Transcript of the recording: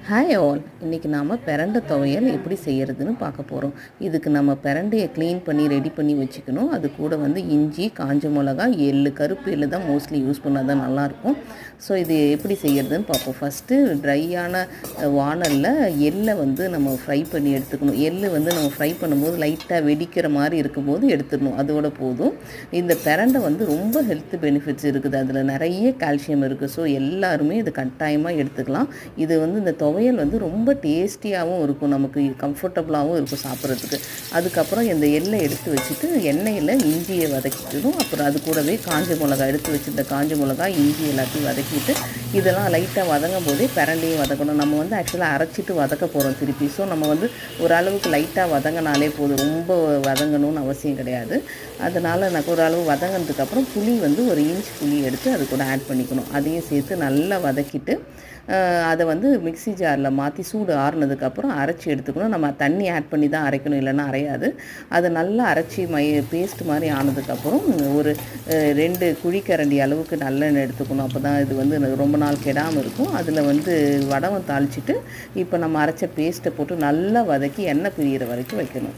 Hi all, இன்றைக்கி நாம் பிரண்டை துவையல் எப்படி செய்கிறதுன்னு பார்க்க போகிறோம். இதுக்கு நம்ம பிரண்டையை க்ளீன் பண்ணி ரெடி பண்ணி வச்சுக்கணும். அது கூட இஞ்சி, காஞ்ச மிளகா, எள்ளு, கருப்பு எள்ளு தான் மோஸ்ட்லி யூஸ் பண்ணால் தான் நல்லாயிருக்கும். ஸோ இது எப்படி செய்கிறதுன்னு பார்ப்போம். ஃபஸ்ட்டு ட்ரையான வானலில் எள்ளை நம்ம ஃப்ரை பண்ணி எடுத்துக்கணும். எள்ளு நம்ம ஃப்ரை பண்ணும்போது லைட்டாக வெடிக்கிற மாதிரி இருக்கும்போது எடுத்துடணும். அதோட போதும். இந்த பிரண்டை ரொம்ப ஹெல்த் பெனிஃபிட்ஸ் இருக்குது. அதில் நிறைய கால்சியம் இருக்குது. ஸோ எல்லாருமே இது கட்டாயமாக எடுத்துக்கலாம். இது இந்த துவையல் ரொம்ப டேஸ்டியாகவும் இருக்கும், நமக்கு கம்ஃபர்டபுளாகவும் இருக்கும் சாப்பிட்றதுக்கு. அதுக்கப்புறம் இந்த எள்ளை எடுத்து வச்சுட்டு எண்ணெயில் இஞ்சியை வதக்கிக்கணும். அப்புறம் அது கூடவே காஞ்ச மிளகா எடுத்து வச்சுருந்த காஞ்ச மிளகா, இஞ்சி எல்லாத்தையும் வதக்கிட்டு இதெல்லாம் லைட்டாக வதங்கும் போதே பிரண்டையும் வதக்கணும். நம்ம ஆக்சுவலாக அரைச்சிட்டு வதக்க போகிறோம் திருப்பி. ஸோ நம்ம ஓரளவுக்கு லைட்டாக வதங்கினாலே போதும், ரொம்ப வதங்கணும்னு அவசியம் கிடையாது. அதனால் நான் ஓரளவு வதங்கினதுக்கப்புறம் புளி ஒரு இன்ச் புளி எடுத்து அது கூட ஆட் பண்ணிக்கணும். அதையும் சேர்த்து நல்லா வதக்கிட்டு அதை மிக்ஸி ஜாரில் மாற்றி சூடு ஆறுனதுக்கப்புறம் அரைச்சி எடுத்துக்கணும். நம்ம தண்ணி ஆட் பண்ணி தான் அரைக்கணும், இல்லைன்னா அரையாது. அதை நல்லா அரைச்சி பேஸ்ட் மாதிரி ஆனதுக்கப்புறம் ஒரு 2 குழிக்கரண்டி அளவுக்கு நல்லெண்ணெய் எடுத்துக்கணும். அப்போ தான் இது ரொம்ப நாள் கெடாமல் இருக்கும். அதில் வடகம் தாளிச்சிட்டு இப்போ நம்ம அரைச்ச பேஸ்ட்டை போட்டு நல்லா வதக்கி எண்ணெய் பிரியிற வரைக்கும் வைக்கணும்.